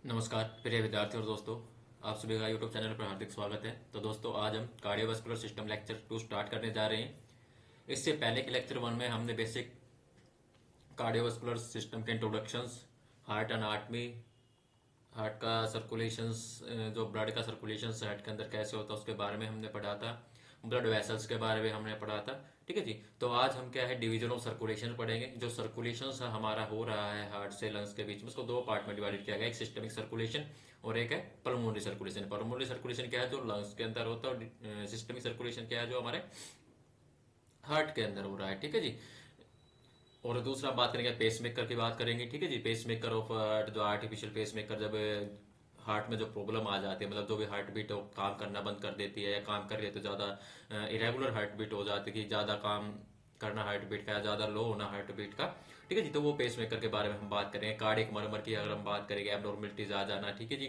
नमस्कार प्रिय विद्यार्थी और दोस्तों, आप सभी का यूट्यूब चैनल पर हार्दिक स्वागत है। तो दोस्तों, आज हम कार्डियोवास्कुलर सिस्टम लेक्चर 2 स्टार्ट करने जा रहे हैं। इससे पहले के लेक्चर 1 में हमने बेसिक कार्डियोवास्कुलर सिस्टम के इंट्रोडक्शंस, हार्ट एनाटमी, हार्ट का सर्कुलेशंस, जो ब्लड का सर्कुलेशन हार्ट के अंदर कैसे होता है उसके बारे में हमने पढ़ा था। ब्लड वेसल्स के बारे में हमने पढ़ा था। ठीक है जी। तो आज हम क्या है, डिवीजन ऑफ सर्कुलेशन पढ़ेंगे। जो सर्कुलेशन हमारा हो रहा है हार्ट से लंग्स के बीच में, उसको दो पार्ट में डिवाइड किया गया, एक सिस्टमिक सर्कुलेशन और एक है पल्मोनरी सर्कुलेशन। पल्मोनरी सर्कुलेशन क्या है, जो लंग्स के अंदर होता है, और सिस्टमिक सर्कुलेशन क्या है, जो हमारे हार्ट के अंदर हो रहा है। ठीक है जी। और दूसरा बात करेंगे पेसमेकर की बात करेंगे। ठीक है जी। पेसमेकर ऑफ हार्ट, जो आर्टिफिशियल पेसमेकर, जब हार्ट में जो प्रॉब्लम आ जाती है, मतलब जो भी हार्ट बीट काम करना बंद कर देती है या काम कर रही है तो ज़्यादा इरेगुलर हार्ट बीट हो जाती है, कि ज़्यादा काम करना हार्ट बीट का या ज़्यादा लो होना हार्ट बीट का। ठीक है जी। तो वो पेसमेकर के बारे में हम बात करेंगे। कार्डियक मरमर की अगर हम बात करेंगे, एबनॉर्मलिटीज आ जाना। ठीक है जी।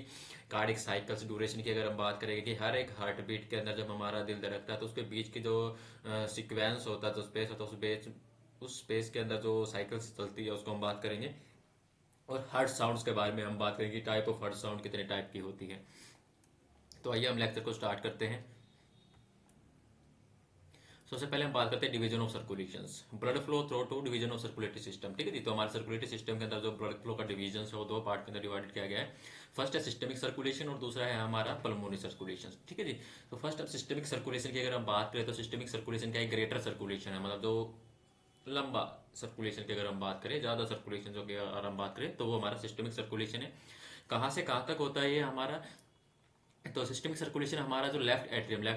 कार्डियक साइकिल्स ड्यूरेशन की अगर हम बात करेंगे, कि हर एक हार्ट बीट के अंदर जब हमारा दिल धड़कता है तो उसके बीच की जो सिक्वेंस होता है, जो स्पेस होता है, उस स्पेस के अंदर जो साइकिल्स चलती है उसको हम बात करेंगे। और हर्ट साउंड्स के बारे में हम बात करेंगे, टाइप ऑफ हर्ट साउंड कितने टाइप की होती है। तो आइए हम लेक्चर को स्टार्ट करते हैं। सबसे पहले हम बात करते हैं division of circulations. Blood flow through to division of circulatory system. ठीक है जी। तो हमारे सर्कुलेटरी सिस्टम के अंदर जो ब्लड फ्लो का डिवीजन है वो दो पार्ट के अंदर डिवाइड किया गया है। फर्स्ट है सिस्टमिक सर्कुलेशन और दूसरा है हमारा पल्मोनरी सर्कुलेशन। ठीक है जी। तो फर्स्ट अब सिस्टमिक सर्कुलेशन की अगर हम बात करें, तो सिस्टमिक सर्कुलेशन का एक ग्रेटर सर्कुलेशन है, मतलब जो लंबा सर्कुलेशन की अगर हम बात करें, ज़्यादा सर्कुलेशन जो की अगर हम बात करें, तो वो हमारा सिस्टमिक सर्कुलेशन है। कहाँ से कहाँ तक होता है ये हमारा? तो सिस्टमिक सर्कुलेशन हमारा जो लेफ्ट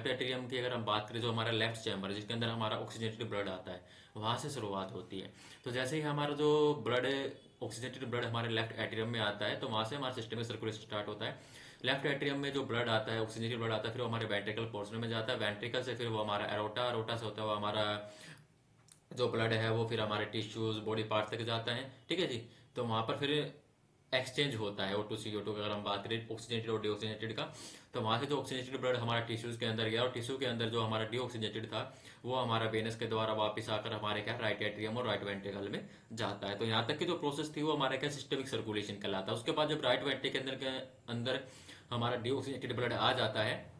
एट्रियम की अगर हम बात करें, जो हमारा लेफ्ट चैम्बर है जिसके अंदर हमारा ऑक्सीजनेटेड ब्लड आता है, वहां से शुरुआत होती है। तो जैसे ही हमारा जो ब्लड ऑक्सीजनेटेड ब्लड हमारे लेफ्ट एट्रियम में आता है, तो वहां से हमारा सिस्टमिक सर्कुलेशन स्टार्ट होता है। लेफ्ट एट्रियम में जो ब्लड आता है, ऑक्सीजनेटेड ब्लड आता है, फिर वो हमारे वेंट्रिकल पोर्शन में जाता है। वेंट्रिकल से फिर वो हमारा एरोटा, एरोटा से होता है वो हमारा जो ब्लड है वो फिर हमारे टिश्यूज, बॉडी पार्ट तक जाता है। ठीक है जी। तो वहां पर फिर एक्सचेंज होता है O2 CO2 का, अगर हम बात करें ऑक्सीजनेटेड और डीऑक्सीजनेटेड का। तो वहां से जो ऑक्सीजनेटेड ब्लड हमारा टिश्यूज के अंदर गया, और टिश्यू के अंदर जो हमारा डीऑक्सीजनेटेड था वो हमारा वेनस के द्वारा वापस आकर हमारे क्या राइट एट्रियम और राइट वेंट्रिकल में जाता है। तो यहाँ तक की जो प्रोसेस थी वो हमारा क्या सिस्टमिक सर्कुलेशन कहलाता है। उसके बाद जब राइट वेंट्रिकल के अंदर हमारा डीऑक्सीजनेटेड ब्लड आ जाता है,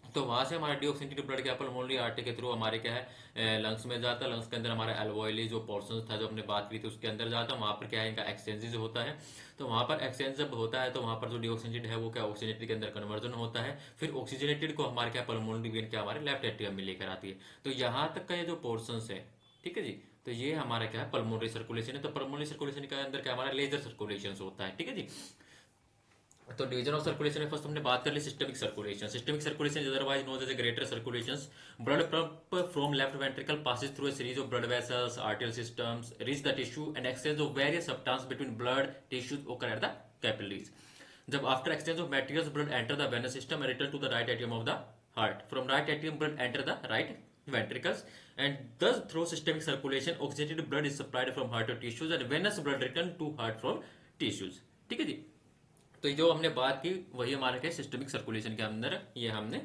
तो वहां से हमारा डीऑक्सीजनेटेड ब्लड क्या पल्मोनरी आर्टरी के थ्रू हमारे क्या है लंग्स में जाता है। लंग्स के अंदर हमारा एल्वोइली जो पोर्शन था जो हमने बात की थी उसके अंदर जाता है। वहां पर क्या है, इनका एक्सचेंजेस होता है। तो वहां पर एक्सचेंज जब होता है तो वहां पर जो डीऑक्सीजनेटेड है वो क्या ऑक्सीजनेटेड के अंदर कन्वर्जन होता है। फिर ऑक्सीजनेटेड को हमारे क्या पल्मोनरी वेन क्या हमारे लेफ्ट एट्रियम में लेकर आती है। तो यहाँ तक का ये जो पोर्शन है, ठीक है जी, तो ये हमारा क्या है पल्मोनरी सर्कुलेशन है। तो पल्मोनरी सर्कुलेशन के अंदर क्या हमारा लेजर सर्कुलेशन होता है। ठीक है जी। तो डिवीजन ऑफ सर्कुलेशन में फर्स्ट हमने बात कर ली systemic circulation. Systemic circulation is otherwise known as a greater circulations. Blood pump from left ventricle passes through a series of blood vessels, arterial systems, reach the tissue and exchange of various substances between blood tissues occur at the capillaries. जब after exchange of materials blood enter the venous system and return to the right atrium of the heart. From right atrium blood enter the right ventricles and thus through systemic circulation oxygenated blood is supplied from heart to tissues and venous blood return to heart from tissues. ठीक है जी। तो जो हमने बात की वही हमारे क्या सिस्टमिक सर्कुलेशन के अंदर ये हमने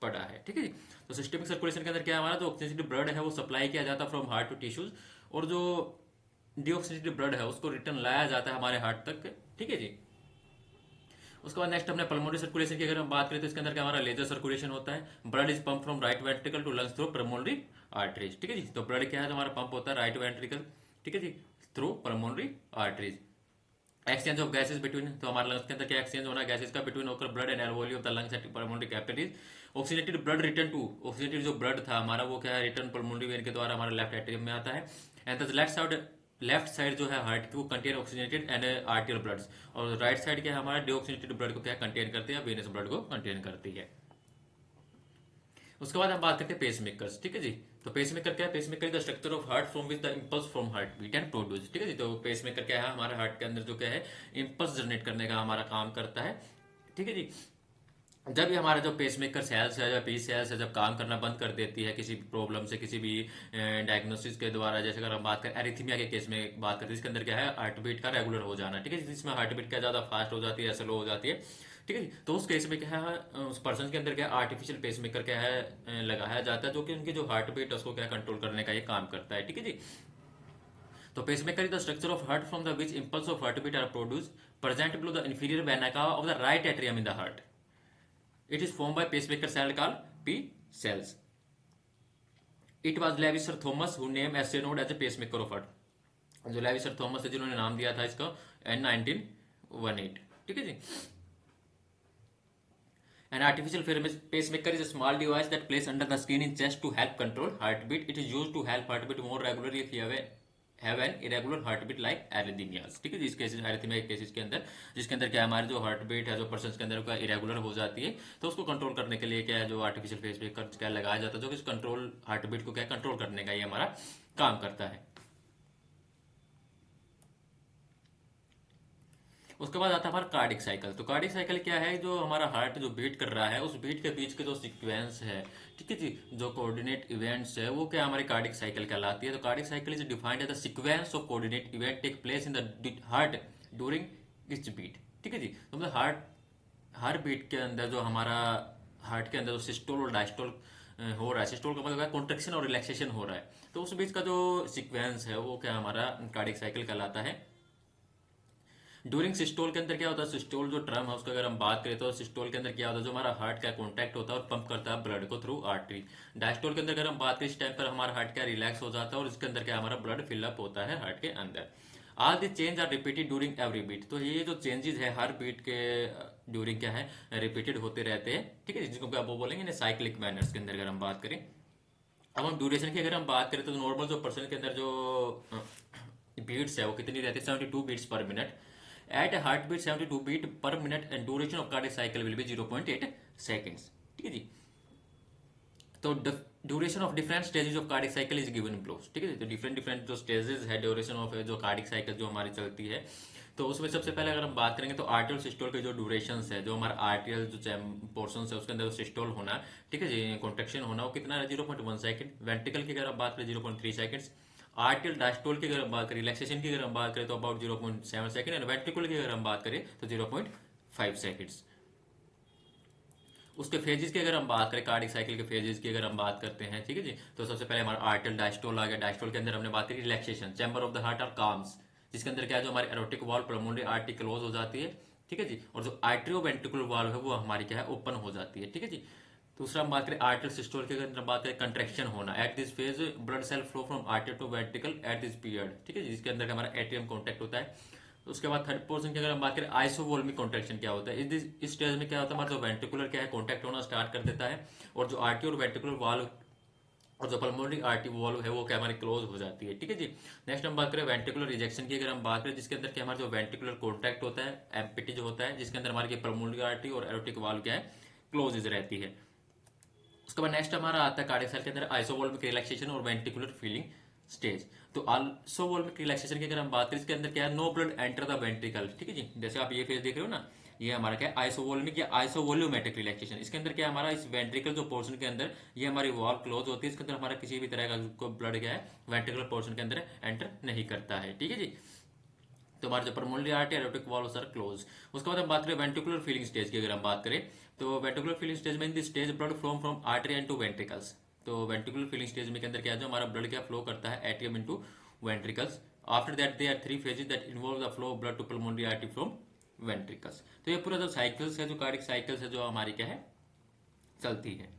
पढ़ा है। ठीक है जी। तो सिस्टमिक सर्कुलेशन के अंदर क्या हमारा जो ऑक्सीजनेटेड ब्लड है वो सप्लाई किया जाता है फ्रॉम हार्ट टू टिश्यूज, और जो डीऑक्सीजनेटेड ब्लड है उसको रिटर्न लाया जाता है हमारे हार्ट तक। ठीक है जी। उसके बाद नेक्स्ट हमने पल्मोनरी सर्कुलेशन की अगर हम बात करें तो इसके अंदर क्या हमारा लेजर सर्कुलेशन होता है। Blood is pump from right ventricle to lungs through pulmonary arteries. ठीक है जी। तो ब्लड क्या है, हमारा पंप होता है राइट वेंट्रिकल, ठीक है जी, through pulmonary arteries. Exchange of gases between, तो हमारे लंग्स के अंदर क्या एक्सचेंज होना है गैसेस का, बिटवीन होकर blood and alveoli of the lungs at pulmonary capillaries. Oxygenated blood return to, oxygenated जो ब्लड था हमारा वो क्या है रिटर्न पल्मोनरी वेन के द्वारा हमारे लेफ्ट एट्रियम में आता है। एंड द लेफ्ट साइड जो है हार्ट की वो कंटेन ऑक्सीजनेटेड एंड आर्टियल ब्लड्स, और राइट साइड क्या है हमारा डीऑक्सीजनेटेड ब्लड को क्या कंटेन करती है, वेनस ब्लड को कंटेन करती है। उसके बाद हम बात करते हैं पेसमेकर्स। ठीक है जी। तो पेसमेकर क्या है, pacemaker the structure of heart from which the impulse from heart beat and produce. ठीक है जी। तो पेसमेकर क्या है, हमारे हार्ट के अंदर जो क्या है इंपल्स जनरेट करने का हमारा काम करता है। ठीक है जी। जब भी हमारा जो पेसमेकर सेल्स है या पी सेल्स है जब काम करना बंद कर देती है किसी भी प्रॉब्लम से, किसी भी डायग्नोसिस के द्वारा, जैसे अगर हम बात करें एरिथमिया के केस में बात करते हैं, इसके अंदर क्या है हार्ट बीट का रेगुलर हो जाना। ठीक है, जिसमें हार्ट बीट क्या ज्यादा फास्ट हो जाती है या स्लो हो जाती है। ठीक है जी। तो उस केस में क्या है उस पर्सन के अंदर क्या आर्टिफिशियल पेसमेकर क्या है लगाया जाता है, जो कि उनकी जो हार्ट बीट है उसको क्या कंट्रोल करने का ये काम करता है। ठीक है जी। तो pacemaker is the structure of heart from the which impulse of heart beat are produce present below the inferior vena cava of the right atrium in the heart. It is formed by pacemaker cell called P cells. It was Lewis Sir Thomas who named as node as a pacemaker of heart. जो levy sir Thomas है जिन्होंने नाम दिया था इसका N1918. ठीक है जी. An artificial pacemaker is a small device that placed under the skin in chest to help control heartbeat. It is used to help heartbeat more regularly if you have an irregular heartbeat like arrhythmias. ठीक है जी. इस cases arrhythmia cases के अंदर जिसके अंदर क्या है हमारी जो हार्टबीट है जो पर्सन के अंदर क्या इरेगुलर हो जाती है तो उसको कंट्रोल करने के लिए क्या है जो आर्टिफिशियल पेसमेकर क्या लगाया जाता है जो कि कंट्रोल हार्टबीट को क्या कंट्रोल करने का ये हमारा काम करता है. उसके बाद आता है हमारा कार्डिक साइकिल. तो कार्डिक साइकिल क्या है जो हमारा हार्ट जो बीट कर रहा है उस बीट के बीच के जो सीक्वेंस है ठीक है जी जो कोऑर्डिनेट इवेंट्स है वो क्या हमारी कार्डिक साइकिल कहलाती है. तो cardiac cycle is defined as the sequence of coordinate event take place in the heart during each beat. ठीक है जी. तो मतलब हर बीट के अंदर जो हमारा हार्ट के अंदर जो सिस्टोल और डायस्टोल हो रहा है. सिस्टोल का मतलब कॉन्ट्रेक्शन और रिलैक्सेशन हो रहा है तो उस बीच का जो सीक्वेंस है वो क्या हमारा कार्डिक साइकिल कहलाता है. ड्यूरिंग सिस्टोल के अंदर क्या होता है सिस्टोल जो टर्म है उसका अगर हम बात करें तो सिस्टोल के अंदर क्या होता है जो हमारा हार्ट का कॉन्टैक्ट होता है और पंप करता है ब्लड को थ्रू आर्टरी. डायस्टोल के अंदर अगर हम बात करें इस टाइम पर हमारा हार्ट क्या रिलैक्स हो जाता है और इसके अंदर क्या हमारा ब्लड फिलअप होता है हार्ट के अंदर. All the change are repeated during every beat. तो ये जो चेंजेस है हर बीट के ड्यूरिंग क्या है रिपीटेड होते रहते हैं. ठीक है जिसको आप वो बोलेंगे साइक्लिक मैनर्स के अंदर अगर हम बात करें. अब हम ड्यूरेशन की अगर हम बात करें तो नॉर्मल जो पर्सन के अंदर जो बीट्स है वो कितनी रहती है 72 beats per minute. At a heartbeat 72 beat per minute and duration of cardiac cycle will be 0.8 seconds. ठीक है जी. तो duration of different stages of cardiac cycle is given below. ठीक है. तो डिफरेंट जो स्टेजेस है ड्यूरेशन ऑफ जो कार्डिक साइकिल जो हमारी चलती है तो उसमें सबसे पहले अगर हम बात करेंगे तो आर्टियल सिस्टोल के जो ड्यूरेशन है जो हमारा आर्टियल जो पोर्शन है उसके अंदर सिस्टोल होना ठीक है जी कॉन्ट्रेक्शन होना वो कितना है 0.1 सेकंड. वेंट्रिकल की अगर आप बात करें 0.3 सेकंड्स. आर्टियल डायस्टोल की अगर हम बात करें रिलैक्सेशन की अगर हम बात करें तो अबाउट 0.7 सेकंड एंड वेंट्रिकल की अगर हम बात करें तो 0.5 सेकंड्स. उसके फेजेस की अगर हम बात करें कार्डिक साइकिल के फेजेस की अगर हम बात करते हैं ठीक है जी तो सबसे पहले हमारा आर्टियल डायस्टोल आ गया. डायस्टोल के अंदर हमने बात करी relaxation chamber of the heart are calms जिसके अंदर क्या है जो हमारी aortic valve pulmonary artery close हो जाती है. ठीक है जी. और जो आर्टरियो वेंट्रिकुलर वॉल्व है वो हमारी क्या है ओपन हो जाती है. ठीक है जी. दूसरा हम बात करें आर्टियल सिस्टोल की अगर बात करें कंट्रैक्शन होना at this phase blood cell flow from atrial to ventricle at this period. ठीक है जी. जिसके अंदर हमारा एट्रियम कॉन्टैक्ट होता है. उसके बाद थर्ड पोर्शन की अगर हम बात करें आइसोवोल्मिक कॉन्ट्रैक्शन क्या होता है इस स्टेज में क्या होता है हमारा जो वेंट्रिकुलर क्या है कॉन्टैक्ट होना स्टार्ट कर देता है और जो आर्टियो और वेंट्रिकुलर वॉल्व और जो पल्मोनरी आर्टरी वॉल्व है वो क्या हमारी क्लोज हो जाती है. ठीक है जी. नेक्स्ट हम बात करें वेंट्रिकुलर रिजेक्शन की अगर हम बात करें जिसके अंदर क्या हमारा जो वेंट्रिकुलर कॉन्टैक्ट होता है एम्पिटी जो होता है जिसके अंदर हमारी पल्मोनरी आर्टरी और एरोटिक वॉल्व क्या है क्लोज रहती है. उसके बाद नेक्स्ट हमारा आता है कार्डियक साइकिल के अंदर आइसोवोल्मिक रिलैक्सेशन और वेंट्रिकुलर फीलिंग स्टेज. तो आइसोवोल्मिक रिलैक्सेशन की अगर हम बात करें इसके अंदर क्या है no blood enter the ventricle. ठीक है जी. जैसे आप ये फेज देख रहे हो ना ये हमारा क्या है आइसोवोल्मिक या आइसोवोल्यूमेट्रिक रिलैक्सेशन. इसके अंदर क्या है हमारा इस वेंट्रिकल जो पोर्शन के अंदर ये हमारी वॉल क्लोज होती है इसके अंदर हमारा किसी भी तरह का ब्लड क्या है वेंट्रिकुलर पोर्शन के अंदर एंटर नहीं करता है. ठीक है जी. तो हमारे जो pulmonary artery aortic valve sir close. उसके बाद हम बात करें वेंट्रिकुलर फीलिंग स्टेज की अगर हम बात करें तो वेंट्रिकुलर फीलिंग स्टेज में in this stage blood flow from artery and to ventricles. तो वेंट्रिकुलर फीलिंग स्टेज में के अंदर क्या है जो हमारा ब्लड क्या फ्लो करता है atrium into ventricles. After that there are 3 phases that involve the flow of blood to pulmonary artery from ventricles. तो ये पूरा जो साइकिल्स है जो कार्डिक साइकिल्स है जो हमारी क्या है चलती है.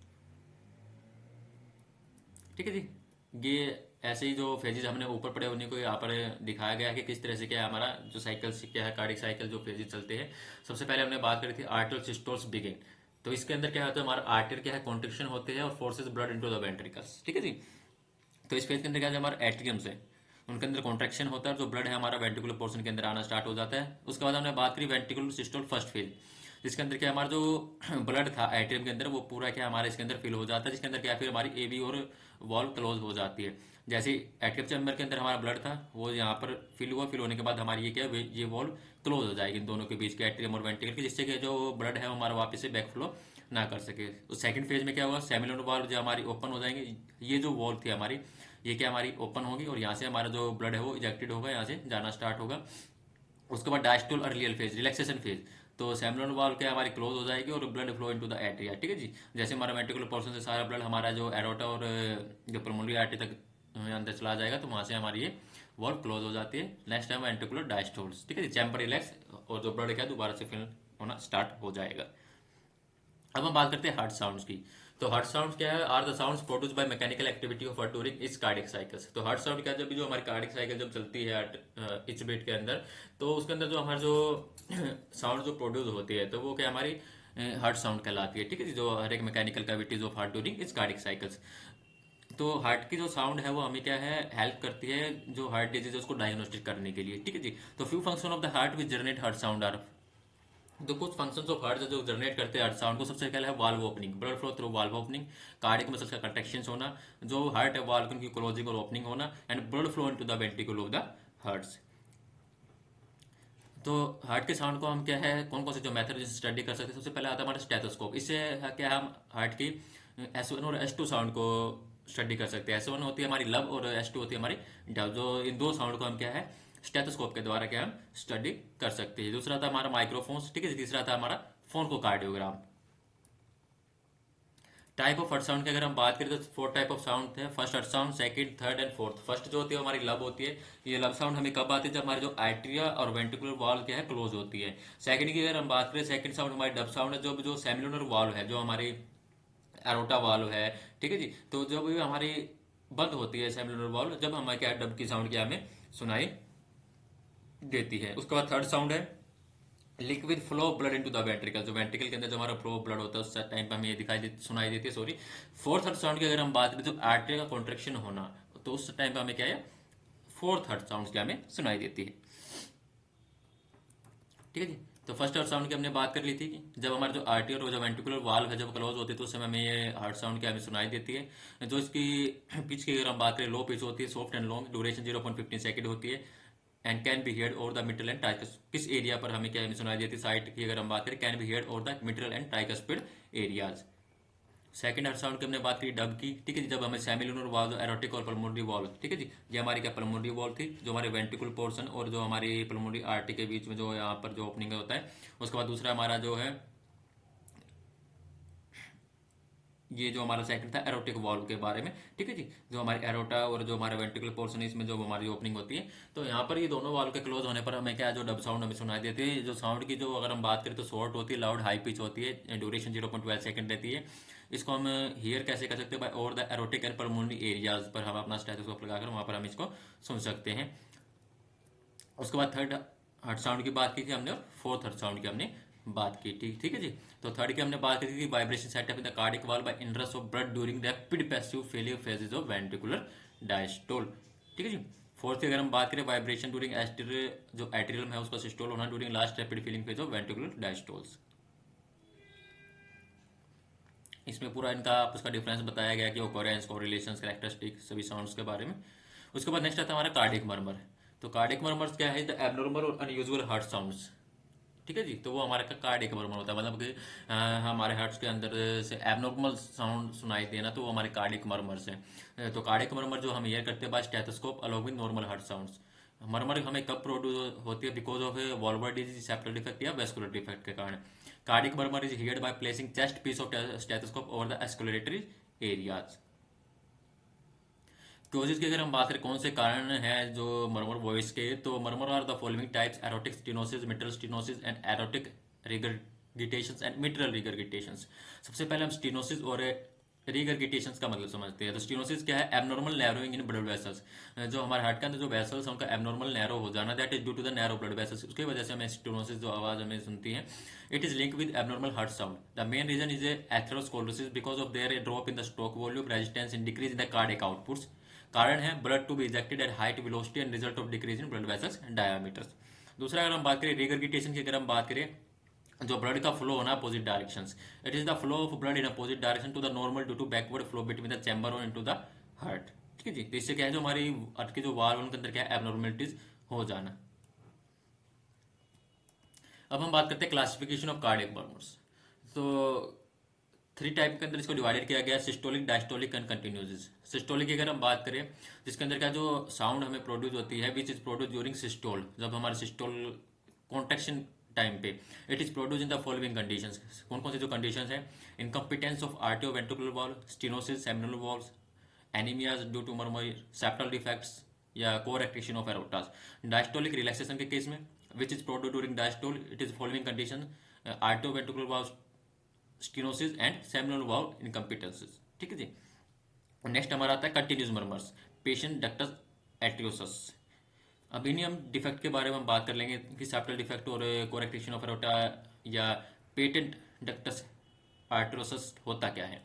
ठीक है जी. ये ऐसे ही जो फेजेस हमने ऊपर पड़े उन्हीं को यहाँ पर दिखाया गया है कि किस तरह से क्या है हमारा जो साइकिल्स क्या है कार्डिक साइकिल जो फेजेस चलते हैं. सबसे पहले हमने बात करी थी आर्टरियल सिस्टोल्स बिगिन. तो इसके अंदर क्या होता है हमारा आर्टरी क्या है कॉन्ट्रिक्शन होते हैं और forces blood into the ventricles. ठीक है जी. तो इस फेज के अंदर क्या है हमारा एट्रियम्स है उनके अंदर कॉन्ट्रैक्शन होता है जो ब्लड है हमारा वेंट्रिकुलर पोर्शन के अंदर आना स्टार्ट हो जाता है. उसके बाद हमने बात करी वेंट्रिकुलर सिस्टोल फर्स्ट फेज जिसके अंदर क्या हमारा जो ब्लड था एट्रियम के अंदर वो पूरा क्या हमारे इसके अंदर फिल हो जाता है जिसके अंदर क्या फिर हमारी एबी और वॉल्व क्लोज हो जाती है. जैसे एट्रियम चैम्बर के अंदर हमारा ब्लड था वो यहाँ पर फिल हुआ फिल होने के बाद हमारी ये क्या ये वॉल्व क्लोज हो जाएगी इन दोनों के बीच के एट्रियम और वेंट्रिकल की जिससे कि जो ब्लड है वो हमारा वापस से बैक फ्लो ना कर सके. उस सेकंड फेज में क्या हुआ सेमिलर वॉल्व जो हमारी ओपन हो जाएंगे. ये जो वॉल्व थी हमारी ये क्या हमारी ओपन होगी और यहाँ से हमारा जो ब्लड है वो इजेक्टेड होगा यहाँ से जाना स्टार्ट होगा. उसके बाद डायस्टोल अर्लियल फेज रिलैक्सेशन फेज तो सेमिनल वॉल्व क्या हमारी क्लोज हो जाएगी और blood flow into the atria. ठीक है जी. जैसे हमारा वेंट्रिकुलर पोर्शन से सारा ब्लड हमारा जो एरोटा और जो पल्मोनरी आर्टरी तक अंदर चला जाएगा तो वहां से हमारी ये वॉल्व क्लोज हो जाती है। नेक्स्ट टाइम वेंट्रिकुलर डायस्टोल्स, ठीक है जी, चैम्बर रिलैक्स और जो ब्लड है दोबारा से फिल होना स्टार्ट हो जाएगा। अब हम बात करते हैं हार्ट साउंड्स की। तो हार्ट साउंड क्या है? Are the sounds produce by mechanical activity of heart during its cardiac cycles. तो हार्ट साउंड क्या है? जब भी जो हमारी कार्डियक साइकिल जब चलती है इच बीट के अंदर, तो उसके अंदर जो हमारा जो साउंड जो प्रोड्यूस होती है तो वो क्या हमारी हार्ट साउंड कहलाती है, ठीक है जी, जो हर एक mechanical cavities of heart during its cardiac cycles. तो हार्ट की जो साउंड है वो हमें क्या है, हेल्प करती है जो हार्ट डिजीज है उसको डायग्नोस्टिक करने के लिए, ठीक है जी। तो few function of the heart which generate heart sound are, तो कुछ फंक्शंस ऑफ हार्ट जो जनरेट करते हैं हार्ट साउंड को, सबसे पहले है valve opening, blood flow through valve opening, cardiac muscles का कंट्रैक्शंस होना, जो हार्ट है वाल्व की क्लोजिंग और ओपनिंग होना, and blood flow into the ventricle of the hearts. तो हार्ट के साउंड को हम क्या है, कौन कौन से जो मेथड स्टडी कर सकते हैं? सबसे पहले आता है हमारा स्टेथोस्कोप। इससे क्या हम हार्ट की S1 और S2 साउंड को स्टडी कर सकते हैं। S1 होती है हमारी लब और S2 होती है हमारी डब, जो इन दो साउंड को हम क्या है स्टेथोस्कोप के द्वारा क्या हम स्टडी कर सकते हैं। दूसरा था हमारा माइक्रोफोन्स, ठीक है। तीसरा था हमारा फोन को कार्डियोग्राम। टाइप ऑफ अल्ट्रासाउंड की अगर हम बात करें तो 4 टाइप ऑफ साउंड थे। First ultrasound, second, third and fourth. First जो होती है हमारी लब होती है। ये लब साउंड हमें कब आती है? जब हमारी जो आर्टरिया और वेंट्रिकुलर वॉल्व क्या है क्लोज होती है। सेकंड की अगर हम बात करें, सेकंड साउंड हमारी डब साउंड है, जो सेमिलुनर वॉल्व है, जो हमारी एरोटा वॉल्व है, ठीक है जी। तो जब भी हमारी बंद होती है सेमिलुनर वॉल्व, जब हमारे क्या डब की साउंड क्या हमें सुनाई देती है। उसके बाद थर्ड साउंड है liquid flow blood into the ventricle, जो वेंट्रिकल के अंदर जो हमारा फ्लो ब्लड होता है उस टाइम पे हमें ये सुनाई देती है, सॉरी। फोर्थ हर्ट साउंड की अगर हम बात करें, जो आर्टरी का कॉन्ट्रेक्शन होना, तो उस टाइम पे हमें क्या है, फोर्थ हर्ट साउंड क्या हमें सुनाई देती है, ठीक है जी। तो फर्स्ट हर्ट साउंड की हमने बात कर ली थी कि जब हमारा जो आर्टरी और जो वेंट्रिकुलर वाल्व है जब क्लोज होती है तो उस समय हमें ये हार्ट साउंड क्या हमें सुनाई देती है। जो इसकी पिच की अगर हम बात करें, लो पिच होती है, soft and long, duration 0.15 second होती है, and can be heard over the middle and ट्राइकस। किस एरिया पर हमें क्या हमें सुनाई देती है? साइड की अगर हम बात करें, can be heard over the middle and tricuspid areas. Second heart sound की हमने बात करी डब की, ठीक है जी, जब हमें सेमिलुनर वॉल्व, एरोटिक और पल्मोनरी वॉल्व, ठीक है जी, ये हमारी क्या पल्मोनरी वॉल्व थी, जो हमारे वेंट्रिकुलर पोर्शन और जो हमारी पल्मोनरी आर्टरी के बीच में जो यहाँ पर जो ओपनिंग होता है। उसके बाद दूसरा हमारा जो है, ये जो हमारा सेकंड था एरोटिक वॉल्व के बारे में, ठीक है जी, जो हमारी एरोटा और जो हमारा वेंट्रिकुलर पोर्शन है इसमें जो हमारी ओपनिंग होती है। तो यहाँ पर ये दोनों वॉल्व के क्लोज होने पर हमें क्या जो डब साउंड हमें सुनाई देती है। जो साउंड की जो अगर हम बात करें तो शॉर्ट होती है, लाउड हाई पिच होती है, ड्यूरेशन 0.12 सेकंड रहती है। इसको हम हियर कैसे कर सकते हैं? By over the aortic and pulmonary areas पर हम अपना स्टेथोस्कोप लगाकर वहां पर हम इसको सुन सकते हैं। उसके बाद थर्ड हर्ट साउंड की बात की थी हमने, और फोर्थ हर्ट साउंड की हमने बात की थी, ठीक है जी। तो थर्ड की हमने बात की थी vibration setup in the cardiac valve by inrush of blood during rapid passive failure phases of ventricular diastole, ठीक है जी। फोर्थ की अगर हम बात करें, वाइब्रेशन ड्यूरिंग जो एट्रियम है उसका सिस्टोल होना during last rapid filling phase of ventricular diastoles. इसमें पूरा इनका उसका डिफरेंस बताया गया कि ओकोरेंस, कोरिलेशंस, कैरेक्टरिस्टिक सभी साउंड्स के बारे में। उसके बाद नेक्स्ट आता है हमारा कार्डियक मर्मर। तो कार्डियक मर्मर्स क्या है? द एबनॉर्मल और अनयूजुअल हार्ट साउंड्स, ठीक है जी। तो वो हमारे का कार्डियक मर्मर होता है, मतलब कि हमारे हार्ट्स के अंदर से एबनॉर्मल साउंड सुनाई देना, तो वो हमारे कार्डियक मर्मर से। तो कार्डियक मर्मर जो हम हियर करते हैं by stethoscope along with normal heart sounds. Murmur हमें कब प्रोड्यूस होती है? Because of valvular disease, septal defect या वेस्कुलर डिफेक्ट के कारण। Cardiac murmur is heard by placing chest piece of stethoscope over the auscultatory areas. Causes की अगर हम बात करें कौन से कारण हैं जो मर्मर वॉइस के, तो murmur are the following types: aortic stenosis, mitral stenosis and aortic regurgitations and mitral regurgitations. सबसे पहले हम स्टेनोसिस और रिगरगिटेशंस का मतलब समझते हैं। तो स्टेनोसिस क्या है? एबनॉर्मल नैरोइंग इन ब्लड वेसल्स, जो हमारे हार्ट के अंदर जो वेसल्स हैं उनका एबनॉर्मल नैरो हो जाना, that is due to the narrow blood vessels, उसकी वजह से हमें स्टेनोसिस जो आवाज हमें सुनती है। It is link with abnormal heart sound. The main reason is atherosclerosis because of there drop in the stroke volume, resistance in decrease in the cardiac outputs. कारण है blood to be ejected at height velocity and result of decrease in blood vessels diameters. दूसरा अगर हम बात करें रिगरगिटेशन की, अगर हम बात करें जो ब्लड का फ्लो होना opposite directions, it is the flow of blood in opposite direction to the normal due to backward flow between the chamber और इनटू द हार्ट, ठीक है जी। तो इससे क्या है, जो हमारी हार्ट के जो वाल्व उनके अंदर क्या है एबनॉर्मलिटीज हो जाना। अब हम बात करते हैं क्लासिफिकेशन ऑफ कार्डियक मर्मर्स। तो 3 टाइप के अंदर इसको डिवाइडेड किया गया है: systolic, diastolic and continuous. Systolic की अगर हम बात करें, जिसके अंदर क्या जो साउंड हमें प्रोड्यूस होती है, which is produce during systole, जब हमारे सिस्टोल कॉन्ट्रेक्शन टाइम पे, it is produce in the following conditions. कौन कौन सी जो कंडीशंस है? इनकम्पिटेंस ऑफ आर्टियो ventricular valve, stenosis semilunar valves, anaemias due to murmur, septal defects, या coarctation of aortas. Diastolic relaxation के केस में which is produced during diastole, it is following condition: atrioventricular valve stenosis and semilunar valve incompetences. ठीक है जी। Next हमारा आता है continuous murmurs, patient ductus एट्रियोसस। अब इन्हीं हम डिफेक्ट के बारे में हम बात कर लेंगे कि सेप्टल डिफेक्ट और कोरेक्टेशन ऑफ एरोटा या पेटेंट डक्टस आर्ट्रोसस होता क्या है।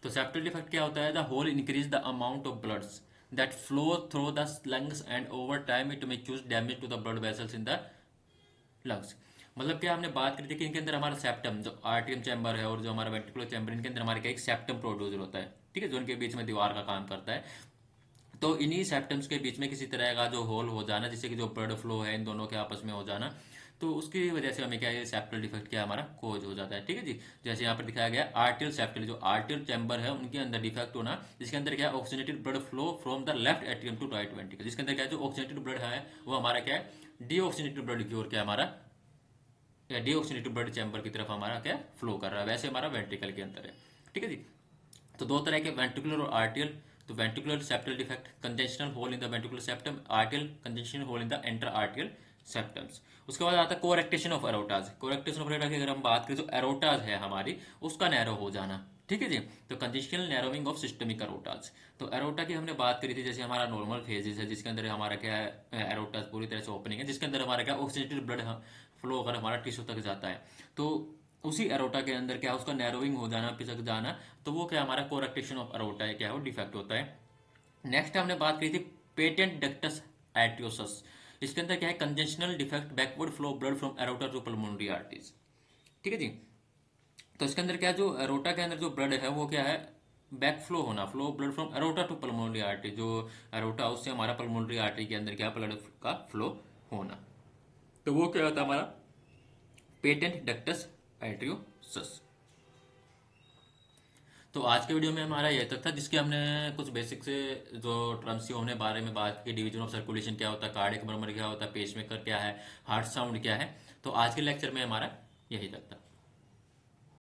तो सेप्टल डिफेक्ट क्या होता है? The hole increase the amount of bloods that flow through the lungs and over time it may cause damage to the blood vessels in the lungs. मतलब क्या हमने बात करी थी कि इनके अंदर हमारा सेप्टम जो आर्टियम चैम्बर है और जो हमारा वेंट्रिकुलर चैम्बर, इनके अंदर हमारे क्या एक सेप्टम प्रोड्यूसर होता है, ठीक है, जो इनके बीच में दीवार का काम करता है। तो इन्हीं सेप्टम्स के बीच में किसी तरह का जो होल हो जाना, जिससे कि जो ब्लड फ्लो है इन दोनों के आपस में हो जाना, तो उसकी वजह से हमें क्या है सेप्टल डिफेक्ट क्या हमारा कोज हो जाता है। ठीक है जी। जैसे यहाँ पर दिखाया गया आर्टियल सेप्टल, जो आर्टियल चैम्बर है उनके अंदर डिफेक्ट होना, जिसके अंदर क्या है oxygenated blood flow from the left atrium to right ventricle, जिसके अंदर क्या है जो ऑक्सीजनेटेड ब्लड है वो हमारा क्या है डीऑक्सीजनेटेड ब्लड की ओर क्या हमारा या डीऑक्सीजनेटेड ब्लड चैम्बर की तरफ हमारा क्या फ्लो कर रहा है, वैसे हमारा वेंट्रिकल के अंदर है। ठीक है जी। तो दो तरह के वेंट्रिकुलर और आर्टियल। तो ventricular septal defect, congenital hole in the ventricular septum, atrial congenital hole in the inter atrial septums. उसके बाद आता है coarctation of aortas. Coarctation of aorta की अगर हम बात करें तो एरोटाज है हमारी उसका नैरो हो जाना। ठीक है जी। तो कंजेशनल नैरोइंग ऑफ सिस्टमिक एरोटाज। तो एरोटा की हमने बात करी थी, जैसे हमारा नॉर्मल फेजेस है जिसके अंदर हमारा क्या है एरोटाज पूरी तरह से ओपनिंग है, जिसके अंदर हमारा क्या ऑक्सीजनेटेड ब्लड फ्लो अगर हमारा टिश्यू तक जाता है, तो उसी एरोटा के अंदर क्या उसका नैरोइंग हो जाना, पिसक जाना, तो वो क्या हमारा कोरेक्टेशन ऑफ एरोटा है, क्या है वो डिफेक्ट होता है। नेक्स्ट हमने बात करी थी पेटेंट डक्टस एट्रियोसस। इसके अंदर क्या है congenital defect, backward flow blood from aorta to pulmonary arteries. ठीक है जी। तो इसके अंदर क्या जो एरोटा के अंदर जो ब्लड है वो क्या है बैक फ्लो होना, flow blood from aorta to pulmonary artery, जो एरोटा उससे हमारा पल्मोनरी आर्टरी के अंदर क्या ब्लड का फ्लो होना, तो वो क्या होता है हमारा पेटेंट डक्टस एट्रियोसस। तो आज के वीडियो में हमारा यह तक था, जिसके हमने कुछ बेसिक से जो टर्म्स थी हमने बारे में बात की। डिवीजन ऑफ सर्कुलेशन क्या होता है, कार्डियक मर्मर क्या होता है, पेसमेकर क्या है, हार्ट साउंड क्या है। तो आज के लेक्चर में हमारा यही तक था।